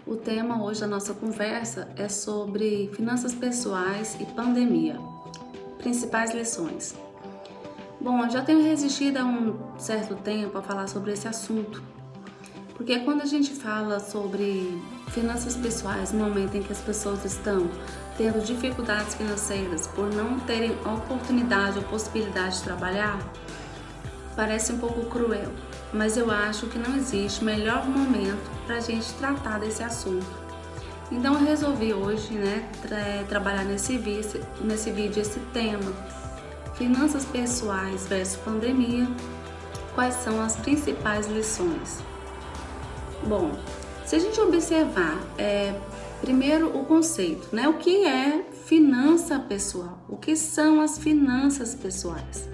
O tema hoje da nossa conversa é sobre finanças pessoais e pandemia. Principais lições. Bom, eu já tenho resistido há um certo tempo a falar sobre esse assunto, porque quando a gente fala sobre finanças pessoais no momento em que as pessoas estão tendo dificuldades financeiras por não terem a oportunidade ou possibilidade de trabalhar, parece um pouco cruel, mas eu acho que não existe melhor momento para a gente tratar desse assunto. Então eu resolvi hoje, trabalhar nesse vídeo esse tema, finanças pessoais versus pandemia, quais são as principais lições? Bom, se a gente observar, primeiro o conceito, o que é finança pessoal? O que são as finanças pessoais?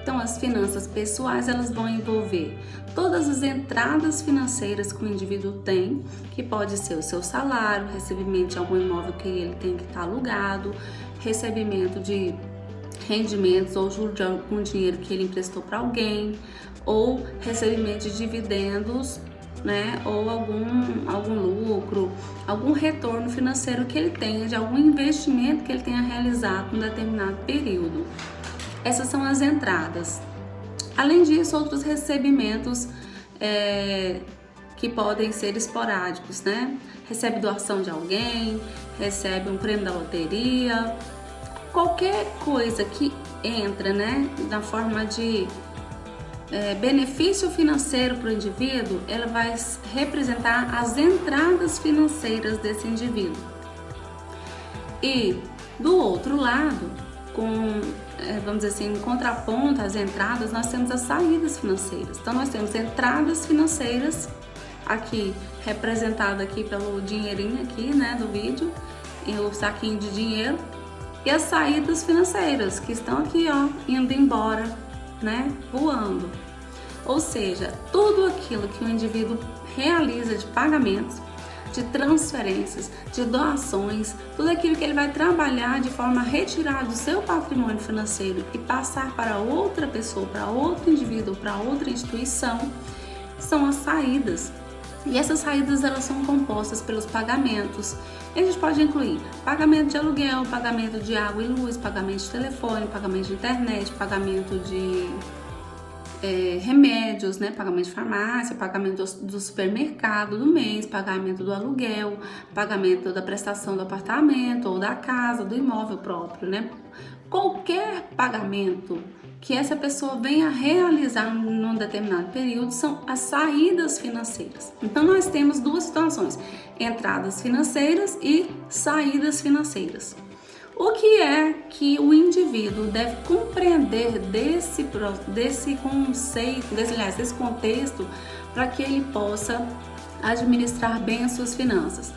Então, as finanças pessoais, elas vão envolver todas as entradas financeiras que o indivíduo tem, que pode ser o seu salário, recebimento de algum imóvel que ele tem que estar alugado, recebimento de rendimentos ou juros de algum dinheiro que ele emprestou para alguém, ou recebimento de dividendos, ou algum lucro, algum retorno financeiro que ele tenha de algum investimento que ele tenha realizado em um determinado período. Essas são as entradas. Além disso, outros recebimentos que podem ser esporádicos, Recebe doação de alguém, recebe um prêmio da loteria, qualquer coisa que entra, na forma de benefício financeiro para o indivíduo, ela vai representar as entradas financeiras desse indivíduo. E do outro lado, vamos dizer assim, em contraponto às entradas, nós temos as saídas financeiras. Então nós temos entradas financeiras, aqui representado aqui pelo dinheirinho aqui, do vídeo, e o saquinho de dinheiro, e as saídas financeiras, que estão aqui, indo embora, voando. Ou seja, tudo aquilo que o indivíduo realiza de pagamentos, de transferências, de doações, tudo aquilo que ele vai trabalhar de forma a retirar do seu patrimônio financeiro e passar para outra pessoa, para outro indivíduo, para outra instituição, são as saídas. E essas saídas, elas são compostas pelos pagamentos. E a gente pode incluir pagamento de aluguel, pagamento de água e luz, pagamento de telefone, pagamento de internet, pagamento de remédios, pagamento de farmácia, pagamento do supermercado do mês, pagamento do aluguel, pagamento da prestação do apartamento ou da casa, do imóvel próprio, Qualquer pagamento que essa pessoa venha realizar num determinado período são as saídas financeiras. Então nós temos duas situações: entradas financeiras e saídas financeiras. O que é que o indivíduo deve compreender desse conceito, desse contexto, para que ele possa administrar bem as suas finanças?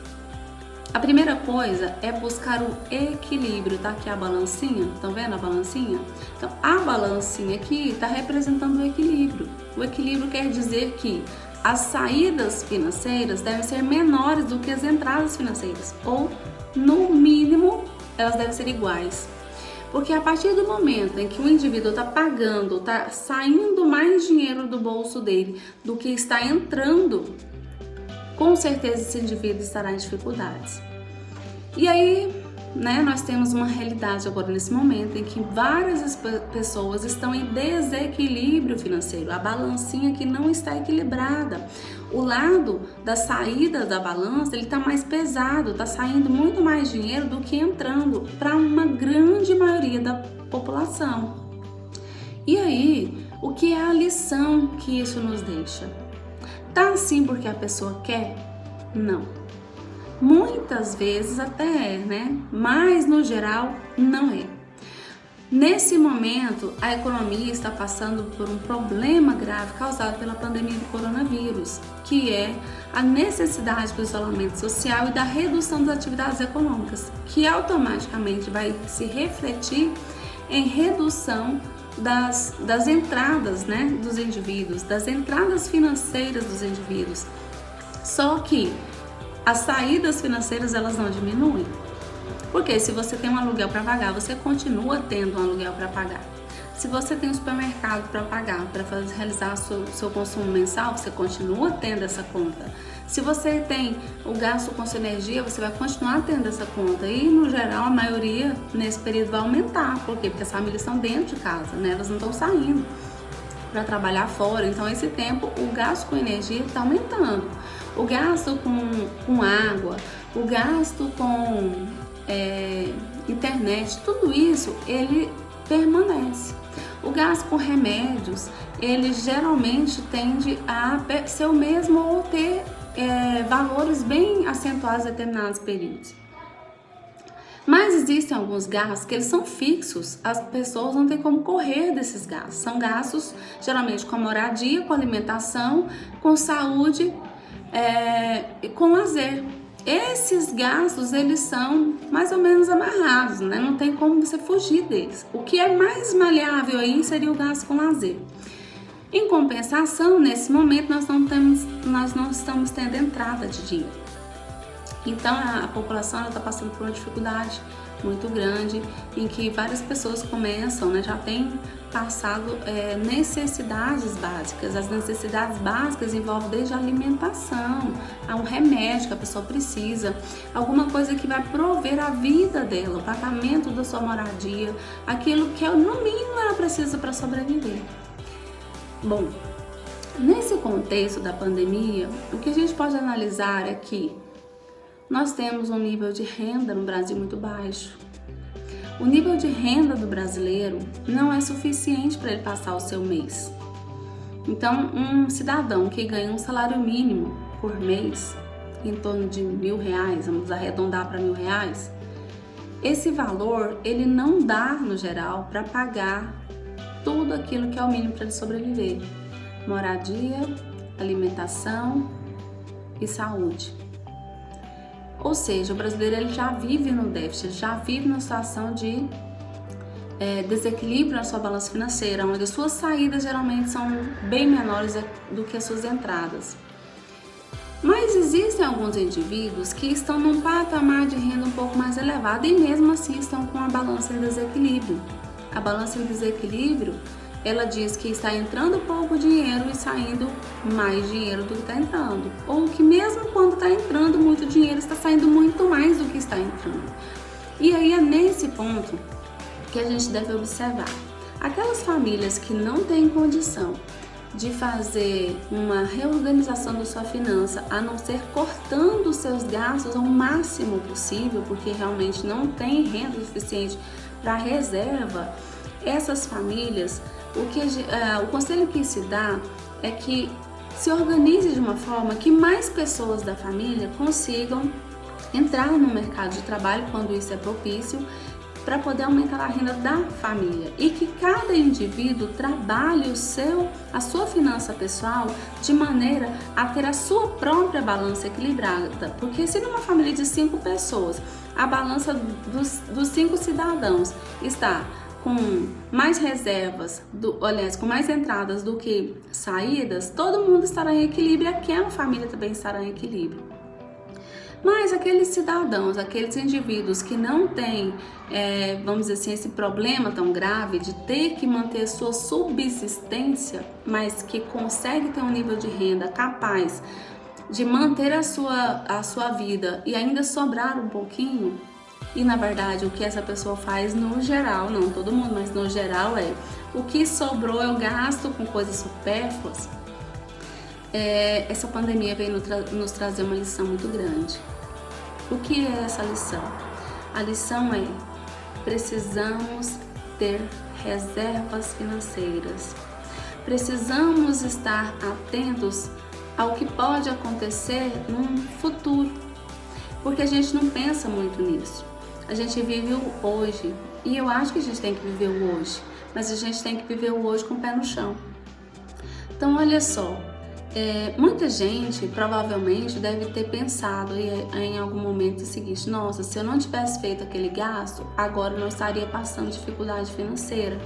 A primeira coisa é buscar o equilíbrio. Tá aqui a balancinha, estão vendo a balancinha? Então, a balancinha aqui está representando o equilíbrio. O equilíbrio quer dizer que as saídas financeiras devem ser menores do que as entradas financeiras, ou, no mínimo, elas devem ser iguais. Porque a partir do momento em que o indivíduo está pagando, está saindo mais dinheiro do bolso dele do que está entrando, com certeza esse indivíduo estará em dificuldades. E aí, nós temos uma realidade agora nesse momento em que várias pessoas estão em desequilíbrio financeiro. A balancinha que não está equilibrada. O lado da saída da balança, ele está mais pesado, está saindo muito mais dinheiro do que entrando para uma grande maioria da população. E aí, o que é a lição que isso nos deixa? Tá assim porque a pessoa quer? Não. Muitas vezes até é, mas no geral não é. Nesse momento, a economia está passando por um problema grave causado pela pandemia do coronavírus, que é a necessidade do isolamento social e da redução das atividades econômicas, que automaticamente vai se refletir em redução das entradas, dos indivíduos, das entradas financeiras dos indivíduos. Só que as saídas financeiras, elas não diminuem. Porque se você tem um aluguel para pagar, você continua tendo um aluguel para pagar. Se você tem um supermercado para pagar, para realizar seu consumo mensal, você continua tendo essa conta. Se você tem o gasto com sua energia, você vai continuar tendo essa conta e, no geral, a maioria nesse período vai aumentar. Por quê? Porque as famílias estão dentro de casa, né? Elas não estão saindo para trabalhar fora. Então, esse tempo, o gasto com energia está aumentando. O gasto com água, o gasto com internet, tudo isso, ele permanece. O gasto com remédios, ele geralmente tende a ser o mesmo ou ter valores bem acentuados em determinados períodos. Mas existem alguns gastos que eles são fixos, as pessoas não têm como correr desses gastos. São gastos geralmente com moradia, com alimentação, com saúde, com lazer. Esses gastos, eles são mais ou menos amarrados, né? Não tem como você fugir deles. O que é mais maleável aí seria o gasto com lazer. Em compensação, nesse momento, nós não estamos tendo entrada de dinheiro. Então, a população está passando por uma dificuldade muito grande, em que várias pessoas começam, né, já têm passado necessidades básicas. As necessidades básicas envolvem desde a alimentação, a um remédio que a pessoa precisa, alguma coisa que vai prover a vida dela, o pagamento da sua moradia, aquilo que no mínimo ela precisa para sobreviver. Bom, nesse contexto da pandemia, o que a gente pode analisar é que nós temos um nível de renda no Brasil muito baixo. O nível de renda do brasileiro não é suficiente para ele passar o seu mês. Então, um cidadão que ganha um salário mínimo por mês, em torno de R$1.000, vamos arredondar para R$1.000, esse valor ele não dá, no geral, para pagar tudo aquilo que é o mínimo para ele sobreviver: moradia, alimentação e saúde. Ou seja, o brasileiro ele já vive no déficit, ele já vive numa situação de desequilíbrio na sua balança financeira, onde as suas saídas geralmente são bem menores do que as suas entradas. Mas existem alguns indivíduos que estão num patamar de renda um pouco mais elevado e mesmo assim estão com a balança em desequilíbrio. A balança em desequilíbrio, ela diz que está entrando pouco dinheiro e saindo mais dinheiro do que está entrando. Ou que mesmo quando está entrando muito dinheiro, está saindo muito mais do que está entrando. E aí é nesse ponto que a gente deve observar. Aquelas famílias que não têm condição de fazer uma reorganização da sua finança, a não ser cortando os seus gastos ao máximo possível, porque realmente não tem renda suficiente para reserva, essas famílias, o conselho que se dá é que se organize de uma forma que mais pessoas da família consigam entrar no mercado de trabalho quando isso é propício, para poder aumentar a renda da família, e que cada indivíduo trabalhe a sua finança pessoal de maneira a ter a sua própria balança equilibrada. Porque se numa família de 5 pessoas, a balança dos 5 cidadãos está com mais reservas, com mais entradas do que saídas, todo mundo estará em equilíbrio e aquela família também estará em equilíbrio. Mas aqueles cidadãos, aqueles indivíduos que não têm, vamos dizer assim, esse problema tão grave de ter que manter sua subsistência, mas que consegue ter um nível de renda capaz de manter a sua vida e ainda sobrar um pouquinho, e na verdade o que essa pessoa faz no geral, não todo mundo, mas no geral o que sobrou eu gasto com coisas supérfluas. Essa pandemia veio nos trazer uma lição muito grande. O que é essa lição? A lição é: precisamos ter reservas financeiras. Precisamos estar atentos ao que pode acontecer no futuro, porque a gente não pensa muito nisso. A gente vive o hoje, e eu acho que a gente tem que viver o hoje, mas a gente tem que viver o hoje com o pé no chão. Então, olha só. Muita gente provavelmente deve ter pensado em algum momento o seguinte: nossa, se eu não tivesse feito aquele gasto, agora eu não estaria passando dificuldade financeira.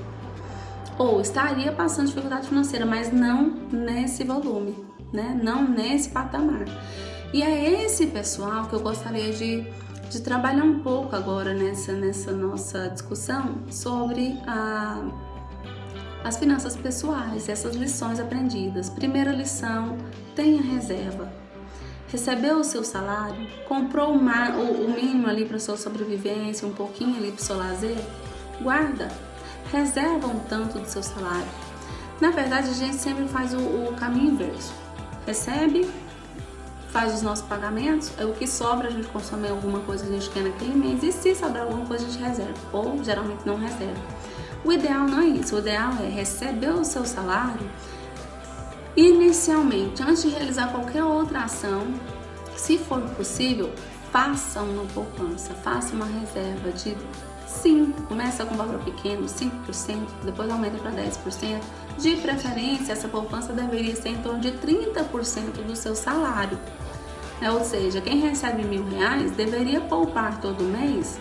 Ou estaria passando dificuldade financeira, mas não nesse volume, né? Não nesse patamar. E é esse pessoal que eu gostaria de trabalhar um pouco agora nessa nossa discussão sobre as finanças pessoais, essas lições aprendidas. Primeira lição: tenha reserva. recebeu o seu salário, comprou o mínimo ali para sua sobrevivência, um pouquinho ali para o seu lazer, guarda, reserva um tanto do seu salário. Na verdade, a gente sempre faz o caminho inverso. Recebe, faz os nossos pagamentos, o que sobra a gente consome alguma coisa que a gente quer naquele mês, e se sobrar alguma coisa a gente reserva, ou geralmente não reserva. O ideal não é isso, o ideal é receber o seu salário inicialmente, antes de realizar qualquer outra ação. Se for possível, faça uma poupança, faça uma reserva de 5%, começa com um valor pequeno, 5%, depois aumenta para 10%. De preferência, essa poupança deveria ser em torno de 30% do seu salário. Ou seja, quem recebe R$1.000 deveria poupar todo mês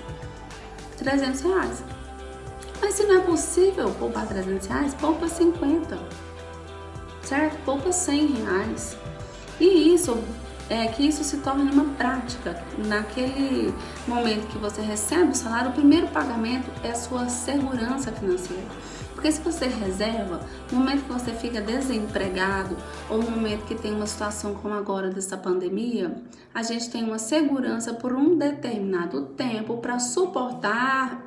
R$300. Mas se não é possível poupar R$300, poupa 50, certo? Poupa R$100. E que isso se torne uma prática. Naquele momento que você recebe o salário, o primeiro pagamento é a sua segurança financeira. Porque se você reserva, no momento que você fica desempregado ou no momento que tem uma situação como agora dessa pandemia, a gente tem uma segurança por um determinado tempo para suportar,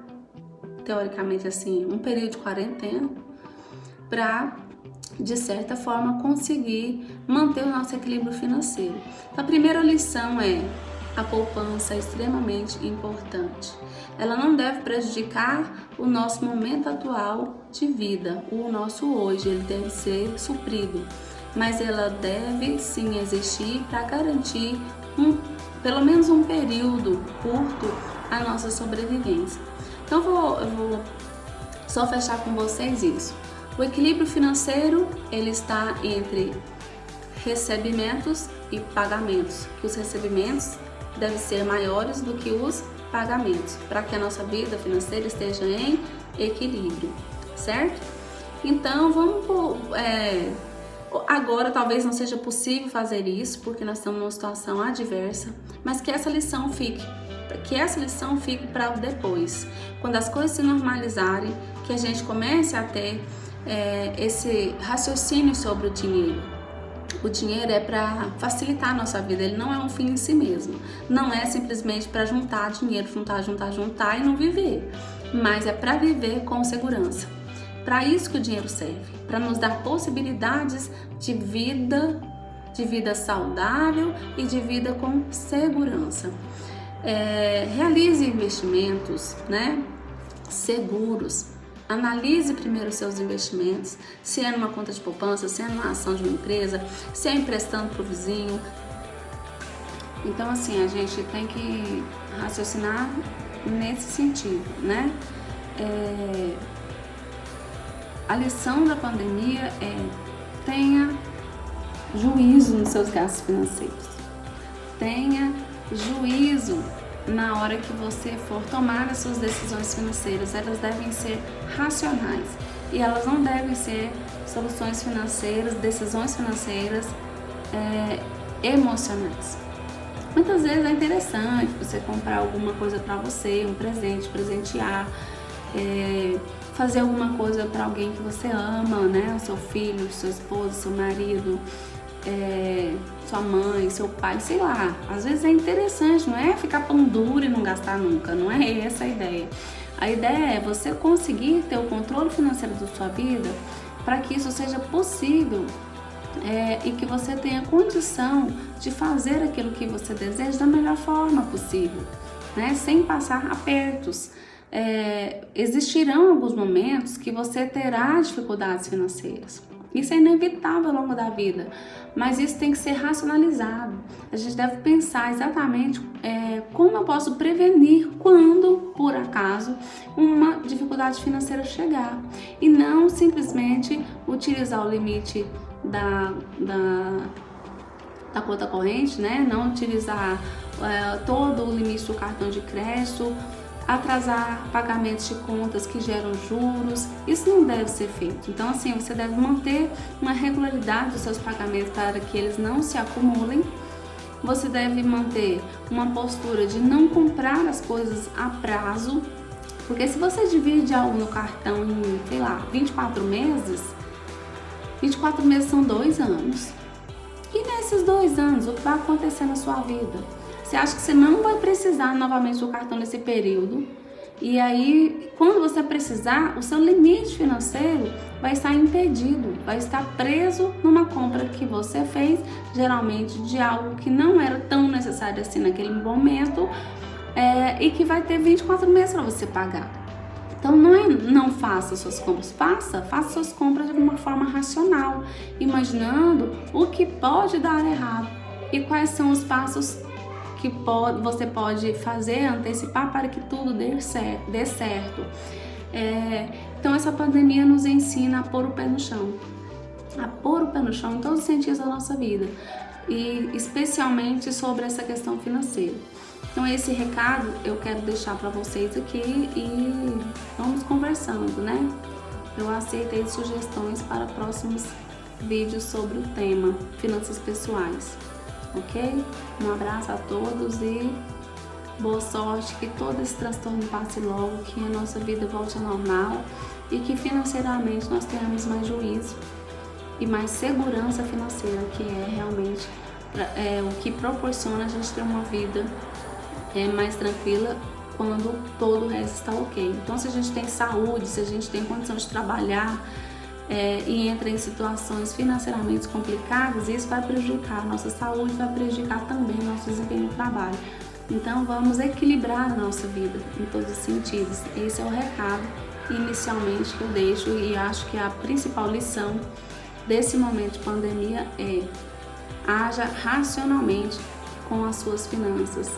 teoricamente assim, um período de quarentena, para, de certa forma, conseguir manter o nosso equilíbrio financeiro. A primeira lição é: a poupança é extremamente importante. Ela não deve prejudicar o nosso momento atual de vida, o nosso hoje, ele deve ser suprido, mas ela deve sim existir para garantir pelo menos um período curto a nossa sobrevivência. Então eu vou só fechar com vocês isso. O equilíbrio financeiro, ele está entre recebimentos e pagamentos, que os recebimentos devem ser maiores do que os pagamentos, para que a nossa vida financeira esteja em equilíbrio, certo? Então agora talvez não seja possível fazer isso, porque nós estamos numa situação adversa, mas que essa lição fique para depois, quando as coisas se normalizarem, que a gente comece a ter esse raciocínio sobre o dinheiro. O dinheiro é para facilitar a nossa vida, ele não é um fim em si mesmo. Não é simplesmente para juntar dinheiro, juntar e não viver, mas é para viver com segurança. Para isso que o dinheiro serve, para nos dar possibilidades de vida saudável e de vida com segurança. Realize investimentos, seguros. Analise primeiro os seus investimentos, se é numa conta de poupança, se é numa ação de uma empresa, se é emprestando para o vizinho. Então, assim, a gente tem que raciocinar nesse sentido, A lição da pandemia é: tenha juízo nos seus gastos financeiros. Tenha juízo na hora que você for tomar as suas decisões financeiras. Elas devem ser racionais e elas não devem ser decisões financeiras emocionais. Muitas vezes é interessante você comprar alguma coisa para você, um presente, presentear, fazer alguma coisa para alguém que você ama, o seu filho, seu esposo, seu marido, sua mãe, seu pai, sei lá. Às vezes é interessante, não é ficar pão duro e não gastar nunca, não é essa a ideia. A ideia é você conseguir ter o controle financeiro da sua vida para que isso seja possível e que você tenha condição de fazer aquilo que você deseja da melhor forma possível, sem passar apertos. Existirão alguns momentos que você terá dificuldades financeiras. Isso é inevitável ao longo da vida, mas isso tem que ser racionalizado. A gente deve pensar exatamente como eu posso prevenir quando, por acaso, uma dificuldade financeira chegar. E não simplesmente utilizar o limite da conta corrente, não utilizar todo o limite do cartão de crédito, atrasar pagamentos de contas que geram juros. Isso não deve ser feito. Então, assim, você deve manter uma regularidade dos seus pagamentos para que eles não se acumulem. Você deve manter uma postura de não comprar as coisas a prazo, porque se você divide algo no cartão em, 24 meses, 24 meses são 2 anos. E nesses 2 anos, o que vai acontecer na sua vida? Você acha que você não vai precisar novamente do cartão nesse período? E aí, quando você precisar, o seu limite financeiro vai estar impedido, vai estar preso numa compra que você fez, geralmente de algo que não era tão necessário assim naquele momento, e que vai ter 24 meses para você pagar. Então não faça suas compras, faça suas compras de uma forma racional, imaginando o que pode dar errado e quais são os passos que você pode fazer, antecipar para que tudo dê certo. Então essa pandemia nos ensina a pôr o pé no chão, em todos os sentidos da nossa vida, e especialmente sobre essa questão financeira. Então esse recado eu quero deixar para vocês aqui e vamos conversando, né? Eu aceitei sugestões para próximos vídeos sobre o tema finanças pessoais, ok? Um abraço a todos e boa sorte, que todo esse transtorno passe logo, que a nossa vida volte ao normal e que financeiramente nós tenhamos mais juízo e mais segurança financeira, que é realmente o que proporciona a gente ter uma vida mais tranquila quando todo o resto está ok. Então, se a gente tem saúde, se a gente tem condição de trabalhar e entra em situações financeiramente complicadas, isso vai prejudicar a nossa saúde, vai prejudicar também o nosso desempenho no trabalho. Então, vamos equilibrar a nossa vida em todos os sentidos. Esse é o recado inicialmente que eu deixo, e acho que a principal lição desse momento de pandemia haja racionalmente com as suas finanças.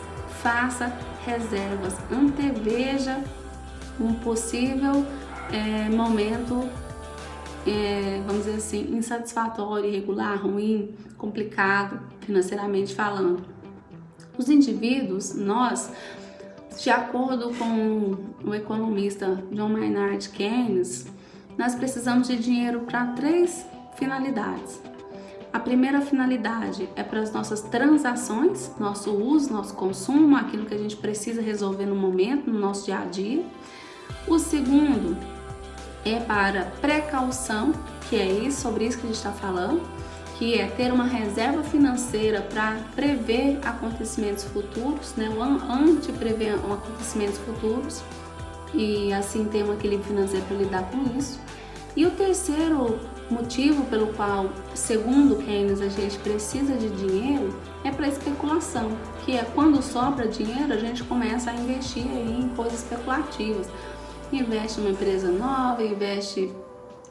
Faça reservas, anteveja um possível momento, vamos dizer assim, insatisfatório, irregular, ruim, complicado, financeiramente falando. Os indivíduos, nós, de acordo com o economista John Maynard Keynes, nós precisamos de dinheiro para 3 finalidades. A primeira finalidade é para as nossas transações, nosso uso, nosso consumo, aquilo que a gente precisa resolver no momento, no nosso dia a dia. O segundo é para precaução, que é isso, sobre isso que a gente está falando, que é ter uma reserva financeira para prever acontecimentos futuros, né? Anteprever acontecimentos futuros e assim ter um equilíbrio financeiro para lidar com isso. E o terceiro motivo pelo qual, segundo Keynes, a gente precisa de dinheiro é para especulação, que é quando sobra dinheiro a gente começa a investir em coisas especulativas. Investe numa empresa nova, investe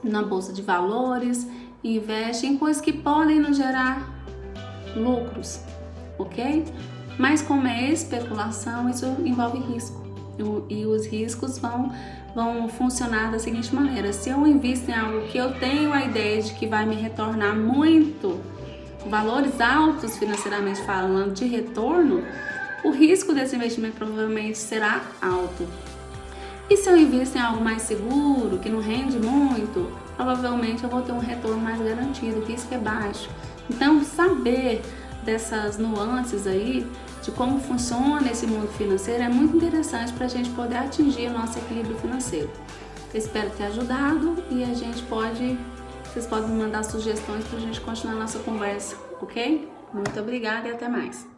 na bolsa de valores, investe em coisas que podem nos gerar lucros, ok? Mas como é especulação, isso envolve risco. E os riscos vão funcionar da seguinte maneira: se eu invisto em algo que eu tenho a ideia de que vai me retornar muito, valores altos financeiramente falando de retorno, o risco desse investimento provavelmente será alto. E se eu invisto em algo mais seguro, que não rende muito, provavelmente eu vou ter um retorno mais garantido, o risco é baixo. Então, saber dessas nuances aí, de como funciona esse mundo financeiro, é muito interessante para a gente poder atingir o nosso equilíbrio financeiro. Eu espero ter ajudado e vocês podem me mandar sugestões para a gente continuar a nossa conversa, ok? Muito obrigada e até mais!